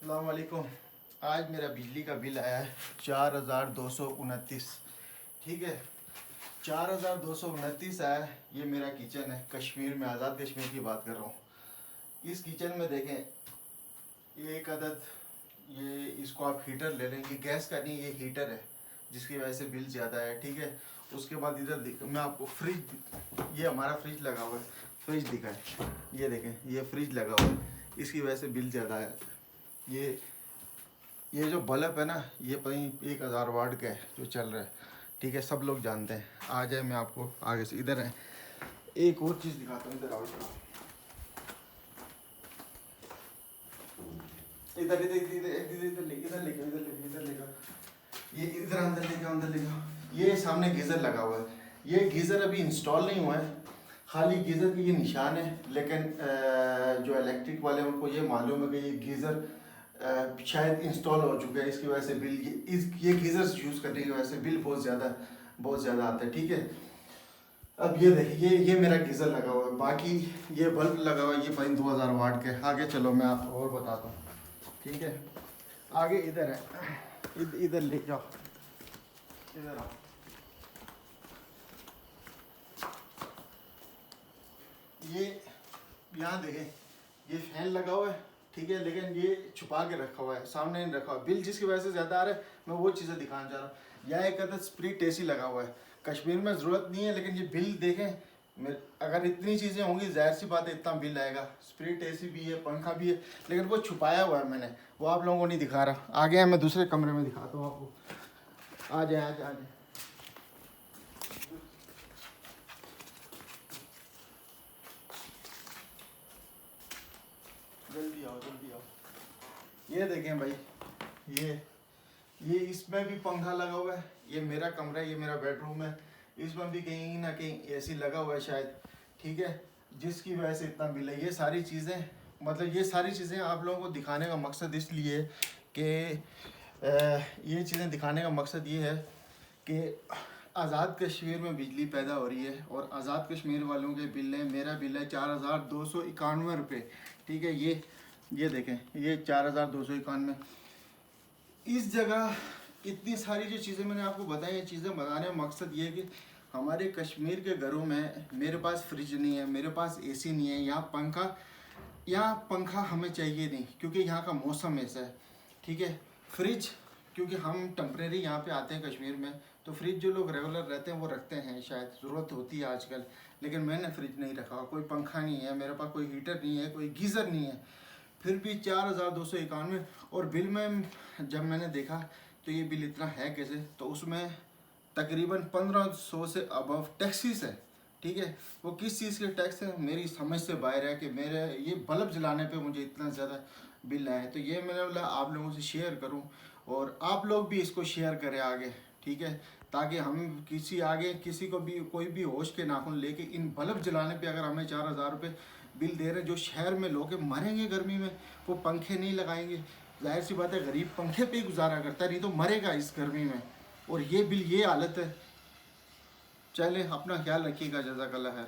अस्सलाम वालेकुम। आज मेरा बिजली का बिल आया है 4229। ठीक है, 4229 आया है। ये मेरा किचन है, कश्मीर में, आज़ाद कश्मीर की बात कर रहा हूँ। इस किचन में देखें, एक अदद ये इसको आप हीटर ले लें। ये गैस का नहीं, ये हीटर है जिसकी वजह से बिल ज़्यादा है। ठीक है, उसके बाद इधर मैं आपको फ्रिज, ये हमारा फ्रिज लगा हुआ है, फ्रिज दिखाएं। ये देखें, ये फ्रिज लगा हुआ है, इसकी वजह से बिल ज़्यादा है। ये जो बल्ब है ना, ये पता नहीं 1000 वाट का है जो चल रहा है। ठीक है, सब लोग जानते हैं। आ जाए, मैं आपको आगे से इधर है एक और चीज़ दिखाता हूँ। इधर आओ, इधर इधर इधर इधर इधर लेकर ये इधर अंदर लेकर ये सामने गीज़र लगा हुआ है। ये गीज़र अभी इंस्टॉल नहीं हुआ है, खाली गीज़र के ये निशान है। लेकिन जो इलेक्ट्रिक वाले हैं उनको ये मालूम है कि ये गीज़र शायद इंस्टॉल हो चुका है। इसकी वजह से बिल ये गीज़र यूज़ करने की वजह से बिल बहुत ज़्यादा आता है। ठीक है, अब ये देखिए, ये मेरा गीज़र लगा हुआ है, बाकी ये बल्ब लगा हुआ है, ये 2000 वाट के। आगे चलो, मैं आपको और बताता हूँ। ठीक है, आगे इधर है, इधर ले जाओ, इधर आओ। ये यहाँ देखें, ये फैन लगा हुआ है। ठीक है, लेकिन ये छुपा के रखा हुआ है, सामने नहीं रखा हुआ। बिल जिसकी वजह से ज़्यादा आ रहा है, मैं वो चीज़ें दिखाना चाह रहा हूँ। यहाँ एक अदद स्प्लिट एसी लगा हुआ है। कश्मीर में ज़रूरत नहीं है, लेकिन ये बिल देखें, अगर इतनी चीज़ें होंगी जाहिर सी बात है इतना बिल आएगा। स्प्लिट एसी भी है, पंखा भी है, लेकिन वो छुपाया हुआ है मैंने, वो आप लोगों को नहीं दिखा रहा। आगे मैं दूसरे कमरे में दिखाता हूँ आपको। आ जाए, आ जाए, आ जाए। जल्दी आओ, जल्दी आओ। ये देखें भाई, ये इसमें भी पंखा लगा हुआ है। ये मेरा कमरा है, ये मेरा बेडरूम है। इसमें भी कहीं ना कहीं एसी लगा हुआ है शायद। ठीक है, जिसकी वजह से इतना बिल है। ये सारी चीज़ें, मतलब ये सारी चीज़ें आप लोगों को दिखाने का मकसद इसलिए है कि ये चीज़ें दिखाने का मकसद ये है कि आज़ाद कश्मीर में बिजली पैदा हो रही है और आज़ाद कश्मीर वालों के बिल है। मेरा बिल है 4291 रुपये। ठीक है, ये देखें, ये 4291। इस जगह इतनी सारी जो चीज़ें मैंने आपको बताई, ये चीज़ें बताने का मकसद ये है कि हमारे कश्मीर के घरों में, मेरे पास फ्रिज नहीं है, मेरे पास एसी नहीं है, यहाँ पंखा हमें चाहिए नहीं, क्योंकि यहाँ का मौसम ऐसा है। ठीक है, फ्रिज, क्योंकि हम टेम्परेरी यहाँ पे आते हैं कश्मीर में, तो फ्रिज जो लोग रेगुलर रहते हैं वो रखते हैं, शायद ज़रूरत होती है आजकल। लेकिन मैंने फ्रिज नहीं रखा, कोई पंखा नहीं है मेरे पास, कोई हीटर नहीं है, कोई गीज़र नहीं है, फिर भी 4291। और बिल में जब मैंने देखा तो ये बिल इतना है कैसे, तो उसमें तकरीबन 1500 से अबव टैक्सीज है। ठीक है, वो किस चीज़ के टैक्स है मेरी समझ से बाहर है कि मेरे ये बल्ब जलाने पे मुझे इतना ज़्यादा बिल आया है। तो ये मैंने बोला आप लोगों से शेयर करूं और आप लोग भी इसको शेयर करें आगे। ठीक है, ताकि हम किसी को भी कोई भी होश के नाखून लेके इन बल्ब जलाने पे अगर हमें 4000 रुपये बिल दे रहे हैं, जो शहर में लोग मरेंगे गर्मी में, वो पंखे नहीं लगाएंगे। जाहिर सी बात है, गरीब पंखे पे ही गुजारा करता है, नहीं तो मरेगा इस गर्मी में। और ये बिल, ये हालत है। चले, अपना ख्याल रखिएगा। जज़ाकल्लाह खैर।